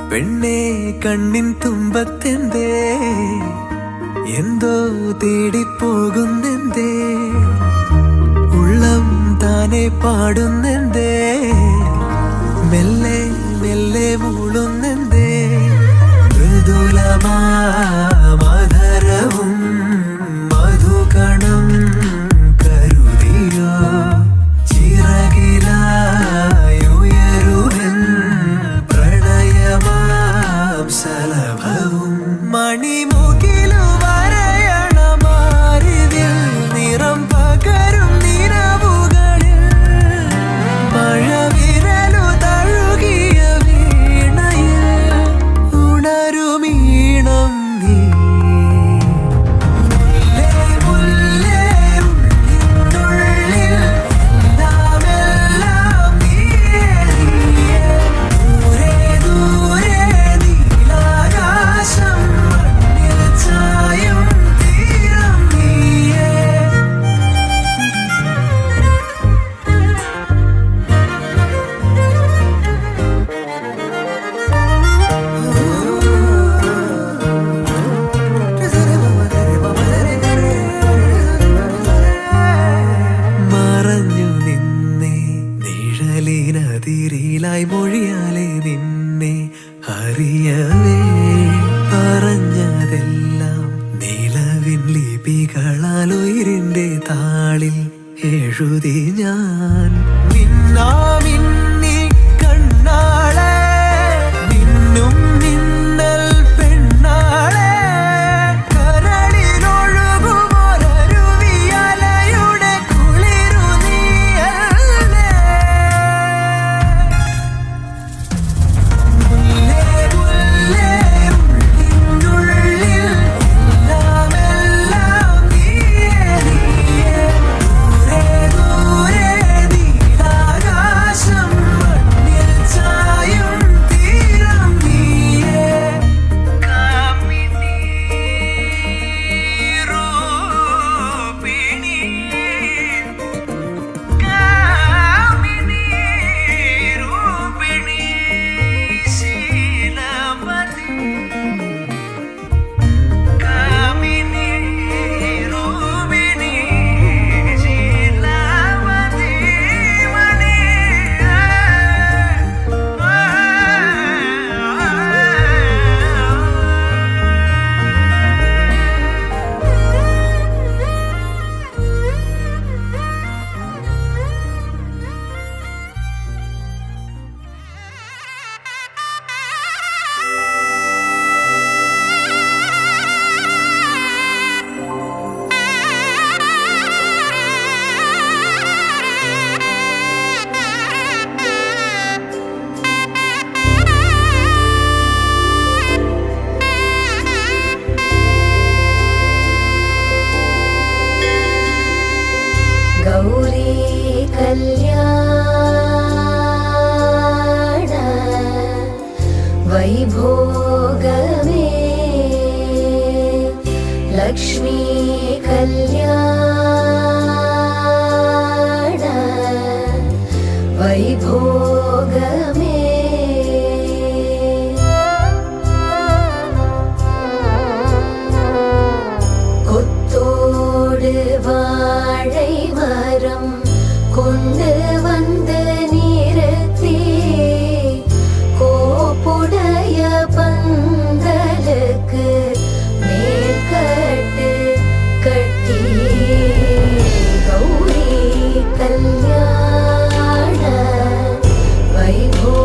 പെണ്ണേ കണ്ണിൻ തുമ്പത്തെന്തേ എന്തോ തേടിപ്പോകുന്നെന്തേ ഉള്ളം താനെ പാടുന്നെന്തേ മെല്ലെ മെല്ലെ മൂളുന്നെന്തേ മൃദുലമാധരവും മധുകണം കരുതിയോ ചിറകിലായുയരുവൻ പ്രണയമാം സലഭവും മണിമുകിലു വരയണമാരിതിൽ നിറം പകരും നിറവുകളിൽ മഴവിരലു തഴുകിയ വീണയിൽ ഉണരുമീണം നീ മുല്ലേ ഉള്ളിനുള്ളിൽ എല്ലാമെല്ലാം നീയേ ദൂരെ ദൂരെ നീലാകാശം മണ്ണിൽ ചായും തീരം നീയേ മറഞ്ഞു നിന്നെ നിഴലിനതിരിലായി മൊഴിയാലെ നിന്നെ അറിയവേ പറഞ്ഞതെല്ലാം നിലവിൻ ലിപികളാൽ ഉയിരിന്റെ താളിൽ എഴുതി ഞാൻ മിന്നാമിന്നി കണ്ണാളെ മിന്നും മിന്നൽ പെണ്ണാളെ കരളിലൊഴുകുമൊരരുവിയലയുടെ കുളിരു നീയല്ലേ മുല്ലേ മുല്ലേ ഉള്ളിനുള്ളിൽ എല്ലാമെല്ലാം നീയേ ദൂരെ ദൂരെ നീലാകാശം മണ്ണിൽ ചായും തീരം നീയേ കാമിനി രൂപിണി കാമിനി രൂപിണി ശീലവതി കാമിനി രൂപിണി ശീലവതി മണി गौरी कल्याण वैभोगमे लक्ष्मी कल्याण वैभोगमे கொத்தோடு வாழை மரம் கொண்டு வந்து நிறுத்தி கோப்புடைய பந்தலுக்கு மேற்கட்டு கட்டி கௌரி கல்யாண வைபோ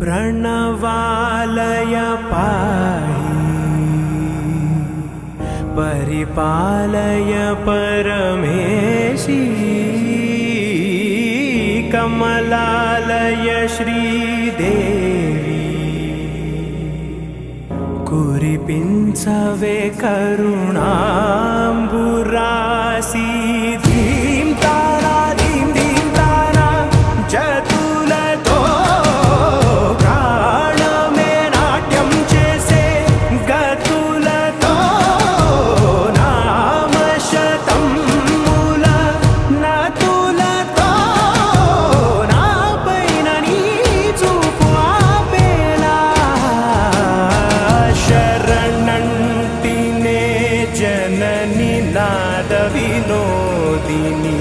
प्रणवालय पाहि परिपालय परमेशी कमलालय श्रीदेवी कुरिपिंचवे करुणांबुरासी धीम तारा धीम धीम तारा जतुलतो प्राणमे नाट्यं चेसे गतुलतो नामशतं मूल नतुलतो नापैन नीचूपु आपेला शरणंटिने जननी नाद विनोदिनी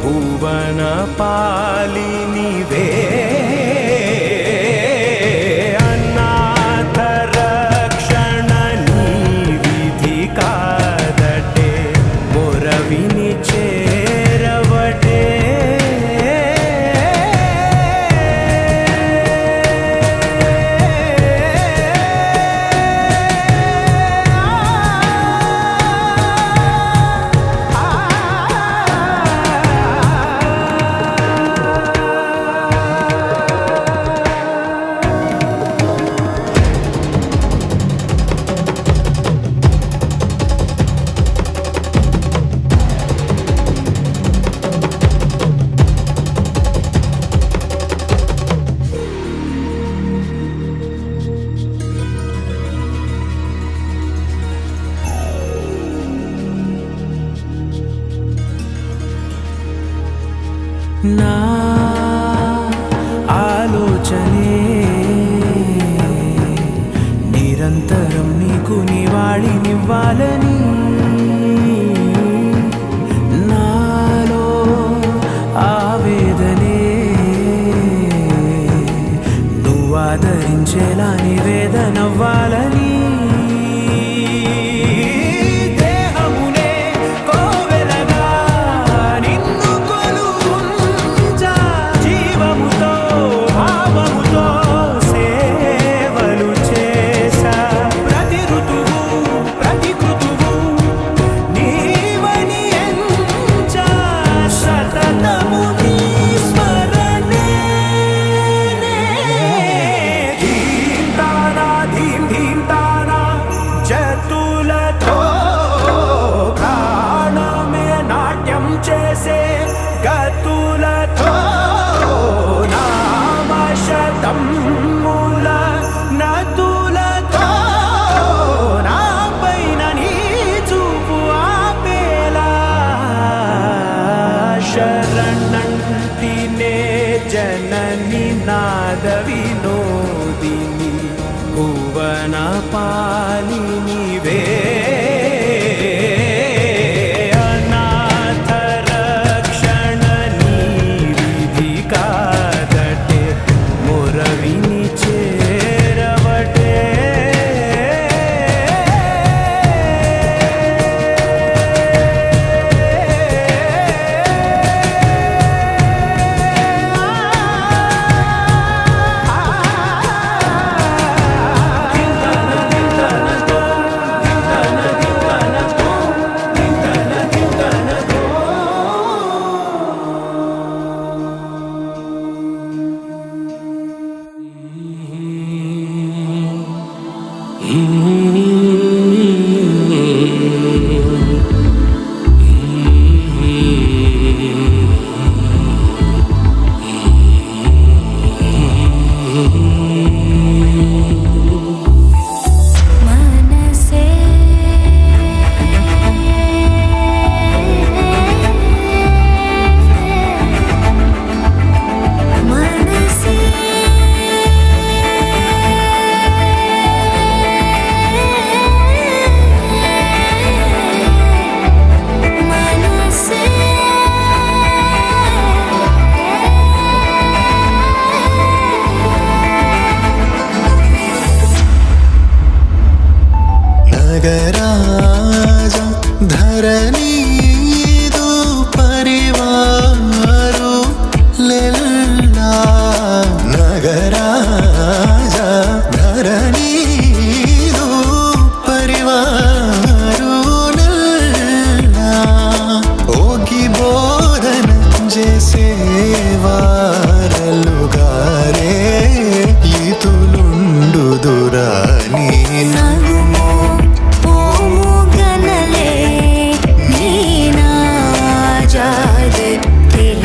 भुवन पालिनी वे अनाथ रक्षणनी विधि कादटे मोरविनी चेरवटे నా ఆలోచనే నిరంతరం నీకు నివాళినివ్వాలని నాలో ఆవేదనే నువ్వు ఆదరించేలా నివేదనవ్వాలని దేహమునే కోవెలగా నిన్ను కొలువుంచా జీవముతో భావముతో సేవలు చేసా ప్రతి ఋతువు ప్రతి కృతువు నీవని ఎంచా సతతము నీ స్మరణే ధీం తానా ధీం ధీం తానా జతులతో ప్రాణమే నాట్యం చేసే గతులతో నామశతం మూల నతులతో నాపైన నీ చూపు ఆపేలా శరణంటినే జనని నాద వినోదిని భువన పాలిని వే అనాథ రక్షణని విధి కాదటే మొరవిని చేరవటే ఆ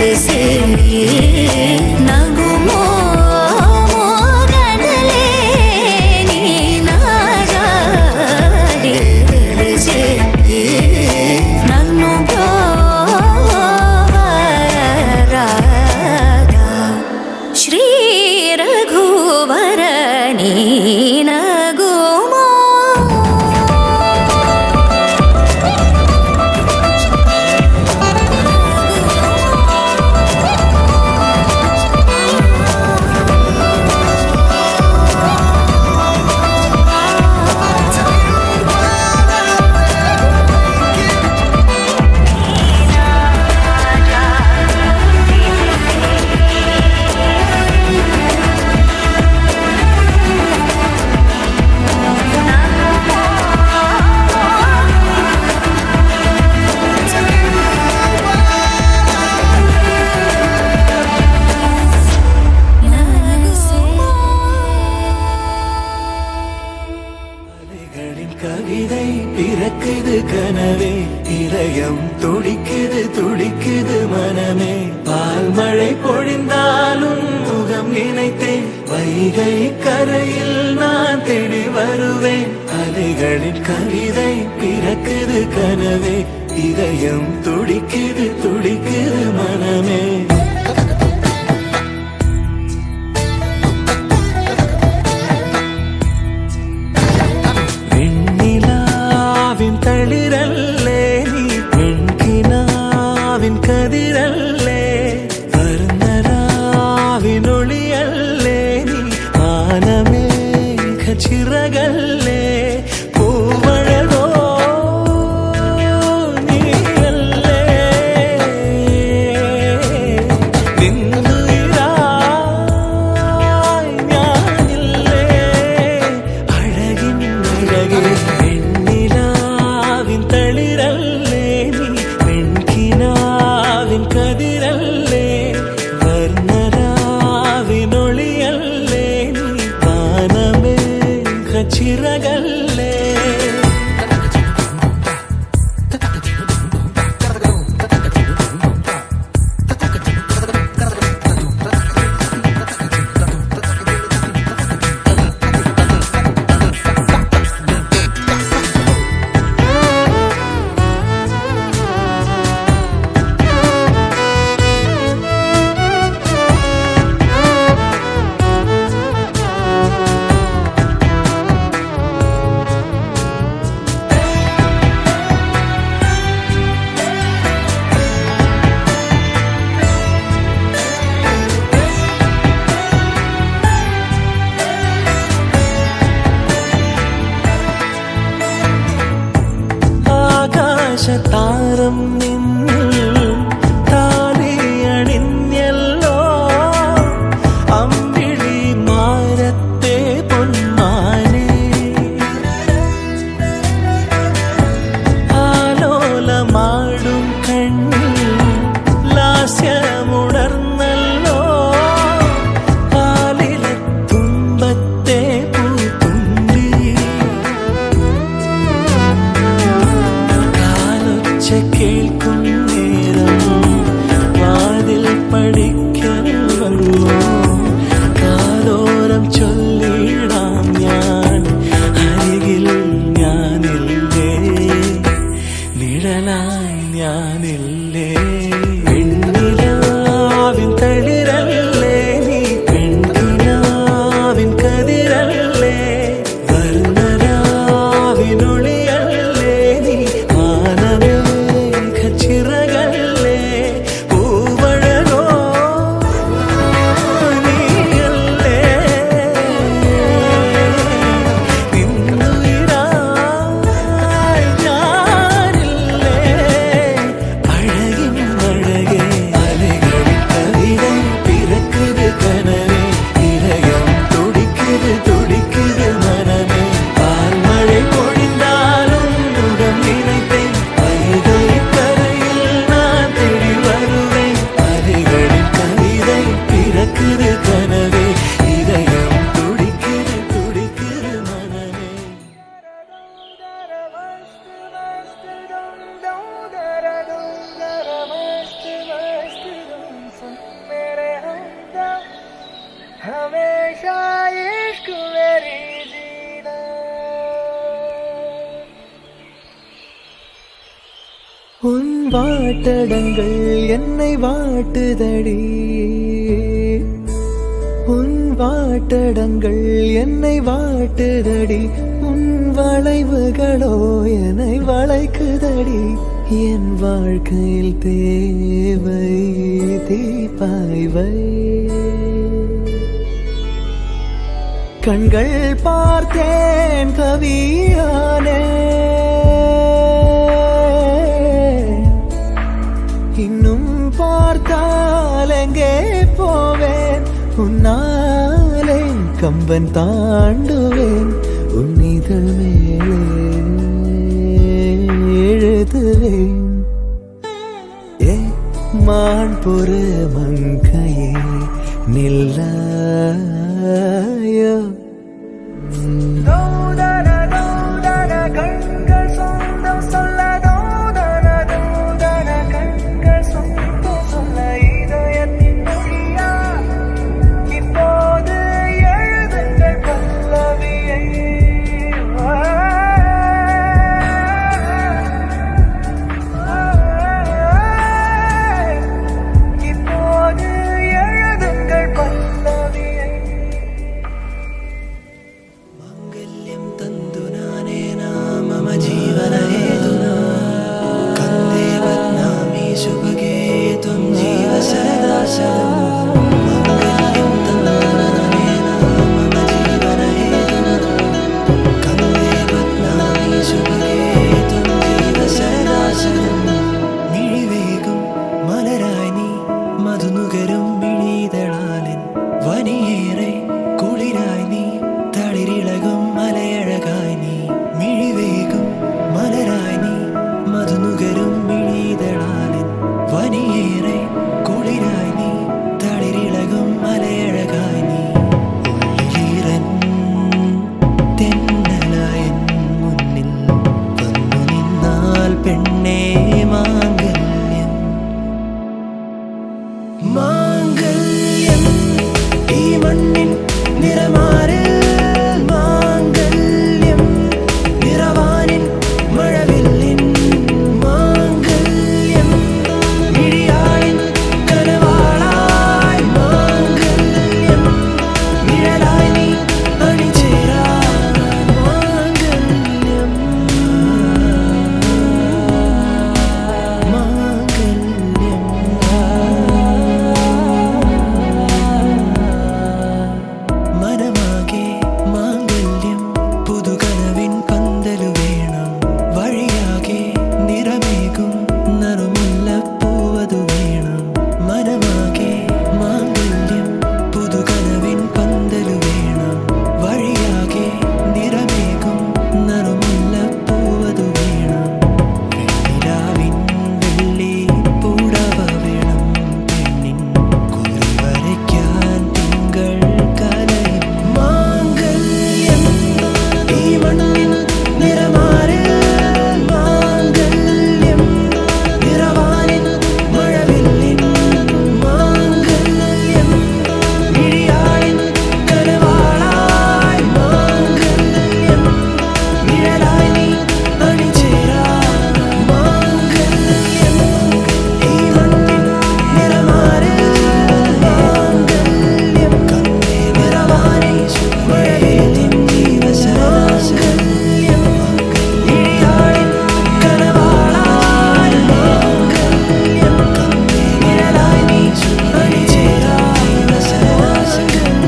ತಿಳಿಸಿ ನಗುಮೋ ಮೋಗನಲೇ ನೀನಾಡಿ ತಿಳಿಸಿ ನನ್ನು ರಾಗ ಶ್ರೀ ರಘುವರ ನೀನಗುಮೋ கவிதை பிறக்குது கனவே இதயம் துடிக்குது துடிக்குது மனமே பால் மழை பொழிந்தாலும் முகம் நினைத்தேன் வைகை கரையில் நான் தேடி வருவேன் அலைகளின் கவிதை பிறக்குது கனவே இதயம் துடிக்குது துடிக்குது மனமே തളിരല്ലേ നീ പെൺകിനാവിൻ കതിരല്ലേ വർണ്ണരാവിനൊളിയല്ലേ നീ ആനമേഘ ചിറകല്ലേ പൂവഴകോ നീയല്ലേ നിന്നുയിരായി ഞാനില്ലേ അഴകിൻ അഴകിൽ തളിരല്ലേ നീ പെൺകിനാവിൻ കതിരല്ലേ വർണ്ണരാവിനൊളിയല്ലേ നീ വാനമേഘ ചിറകല്ലേ താരം നിന്നിൽ താലിയണിഞ്ഞല്ലോ അമ്പിളി മാരത്തെ പൊന്മാനെ ആലോലമാടും കണ്ണിൽ ലാസ്യമുണർന്നല്ലോ പാലിലെ തുമ്പത്തെ പൂത്തുമ്പി കേൾക്കും வாட்டடங்கள் என்னை வாட்டுதடி உன் வாட்டடங்கள் என்னை வாட்டுதடி உன் வளைவுகளோ என்னை வளைக்குதடி என் வாழ்க்கையில் தேவை தீபாய்வை கண்கள் பார்த்தேன் கவியானே இன்னும் பார்த்தால் எங்கே போவேன் உன்னாலே கம்பன் தாண்டுவேன் உன் இதழ் மேலே எழுதுவேன் ஏ மான் பொறு மங்கையே நில்லாயோ கண்கள் சொந்தம் சொல்ல கண்கள் சொந்தம் சொல்ல இதயத்தின் மொழியா இப்போது எழுதுங்கள் பல்லவியை இப்போது எழுதுங்கள் பல்லவியை मांगल्यं तन्तु नानेना मम जीवनहेतुना कन्दे बध्नामि शुभगे त्वं जीव सदा शतम् मांगल्यं तन्तु नानेना मम जीवनहेतुना कन्दे बध्नामि शुभगे त्वं जीव सदा शतम् मिഴിവേകും മലരായി നീ മധുനുകരും മിഴിതളാലൻ വനിയേറെ കുളിരായി നീ തളിരിളകും മലയഴകായി നീ മിഴിവേകും മലരായി നീ മധുനുകരും മിഴിതളാലൻ വനിയേറെ കുളിരായി നീ തളിരിളകും മലയഴകായി നീ ഉള്ളിലീറൻ തെന്നലായൻ മുന്നിൽ വന്നു നിന്നാൽ പെണ്ണേ മാംഗല്യം മാംഗല്യം ഈ മണ്ണിൻ നിറമാറിൽ മാംഗല്യം നിറവാനിൻ മഴവില്ലിൻ മാംഗല്യം മിഴിയാളിൻ കനവാളായി മാംഗല്യം നിഴലായി നീ അണിചേരാൻ മാംഗല്യം മനമാകെ മാംഗല്യം പുതുകനവിൻ പന്തലു വേണം വഴിയാകെ നിറമേകും നറുമുല്ലപ്പൂവതു വേണം മനമാകെ മാംഗല്യം പുതുകനവിൻ പന്തലു വേണം വഴിയാകെ നിറമേകും നറുമുല്ലപ്പൂവതു വേണം വെണ്ണിലാവിൻ വെള്ളി പൂടവ വേണം പെണ്ണിൻ കുറി വരയ്ക്കാൻ തിങ്കൾ കലയും മാംഗല്യം ഈ മണ്ണിൻ നിറമാറിൽ മാംഗല്യം നിറവാനിൻ മഴവില്ലിൻ മാംഗല്യം മിഴിയാളിൻ കനവാളായി മാംഗല്യം നിഴലായി നീ അണിചേരാൻ മാംഗല്യം ഈ മണ്ണിൻ നിറമാറിൽ മാംഗല്യം കണ്ടേ നിറവാനി മഴവില്ലിൻ ജീവസരാശരം മിഴിയാളിൻ കനവാളായി മാംഗല്യം കണ്ടേ നിഴലായി നീ അണിചേരാൻ ജീവസരാശരം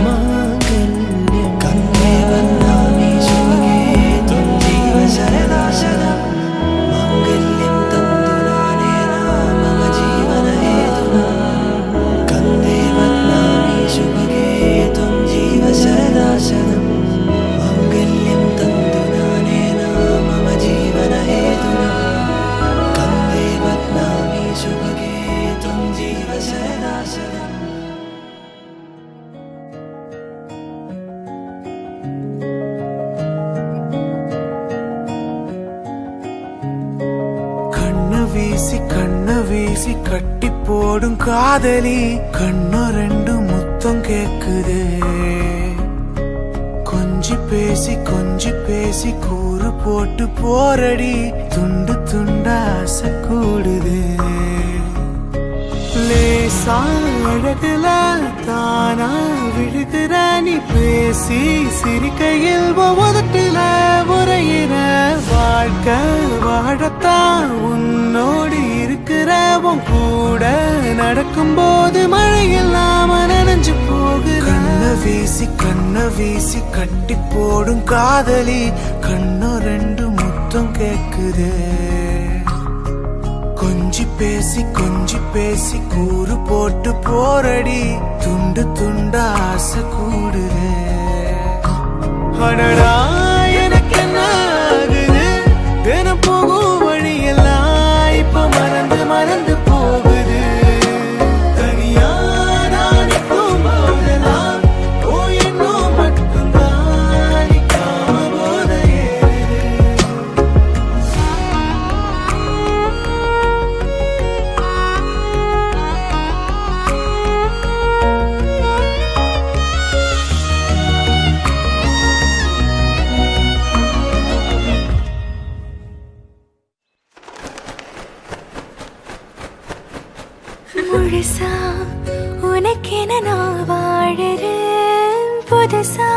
മാംഗല്യം കണ്ടേ ബധ്നാമി ശുഭഗേ ത്വം ജീവ സരദാ ശതം മാംഗല്യം തന്തു നാനേന മമ ജീവനഹേതുനാ കണ്ടേ ബധ്നാമി ശുഭഗേ ത്വം ജീവ സരദാ ശതം മാംഗല്യം തന്തു നാനേന മമ ജീവനഹേതുനാ കണ്ടേ ബധ്നാമി ശുഭഗേ ത്വം ജീവ സരദാ ശതം கண்ண வீசி கட்டி போடும் காதலி கண்ணு ரெண்டு முத்தம் கேக்குதே கொஞ்ச கொஞ்சி பேசி கூறு போட்டு போரடி துண்டு துண்டா ஆசை கூடுது லேசா அழகுல தானா விழுகிற நீ பேசி சிரிக்கையில் ஒவ்வொருட்டுல உரையிற வாழ்க்கை வாழத்தான் உன்னோடு இருக்கிற உன் கூட நடக்கும்போது மழை இல்லாம நனைஞ்சு போகுற கண்ண வீசி கட்டி போடும் காதலி கண்ணோ ரெண்டு முத்தம் கேக்குதே கொஞ்சி பேசி கூறு போட்டு போரடி துண்டு துண்டா ஆசை கூடுதே அடடா எனக்கு என்ன ஆகுது தினம் போகும் வழியெல்லாம் இப்ப மறந்து போகுது தனியா நான் நிற்கும் போதெல்லாம் ஓ என்னும் மட்டும்தான் நிற்காம போத முழுசா உனக்கென நான் வாழறேன் புதுசா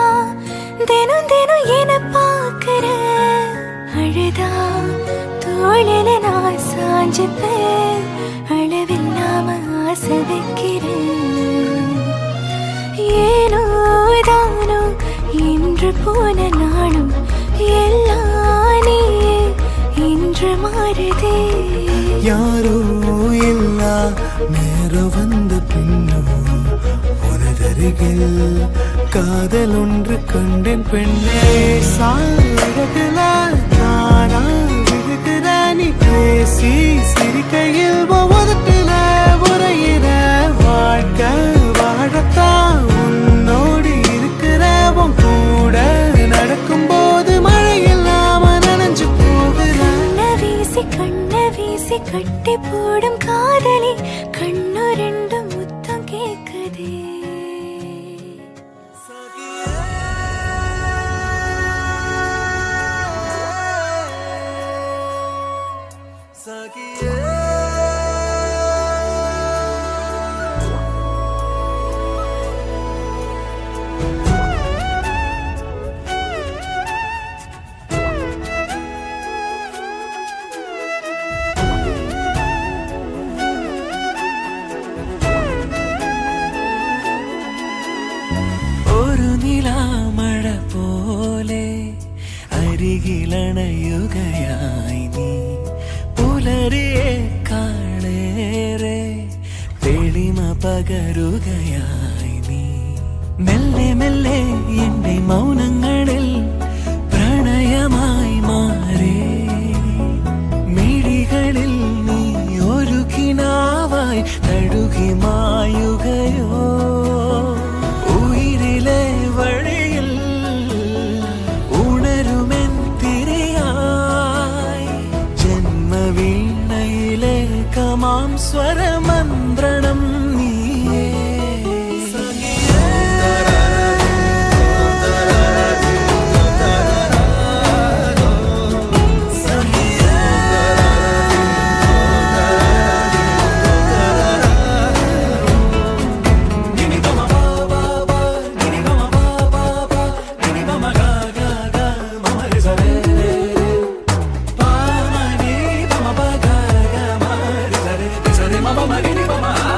தினம் தினம் என பார்க்கிறேன் அழுதா தோழில நான் சாஞ்சுப்பேன் அளவில்லாம ஆசை வைக்கிறேன் ஏனோ தானோ இன்று போன நாளும் எல்லாம் நீயே இன்று மாறுதே யாரோ இல்லா நேரம் வந்த பின்னோ உனதருகில் காதல் ஒன்று கண்டேன் பெண்ணே சாழகுல தானா விழுகிற நீ பேசி சிரிக்கையில் ஒவ்வொருட்டுல உரையிற வாழ்க்கை வாழத்தான் உன்னோடு இருக்கிற உன் கூட நடக்கும்போது மழை இல்லாம நனைஞ்சு போகிற கண்ண வீசி கட்டி போடும் காதலி கண்ணு ரெண்டு முத்தம் கேக்குதே മഴ പോലെ അരികിലണയുകയായി നീ പുലരിയെ കാണേറെ തെളിമ പകരുകയായി നീ മെല്ലെ മെല്ലെ എന്റെ മൗനങ്ങളിൽ പ്രണയമായി മാറി മിഴികളിൽ നീ ഒരു കിനാവായി തഴുകി മായുകയോ വഴിയിൽ ഉണരുമെൻ തിരിയായി ജന്മവീണയിലെ കമാം സ്വരമന്ത്രണം നീയേ Mama,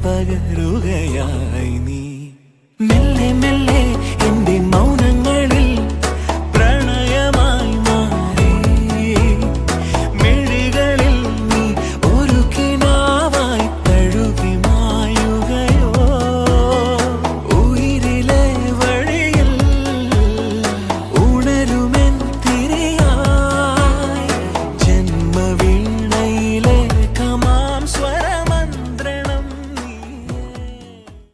പകരുകയായി നീ മെല്ലെ മെല്ലെ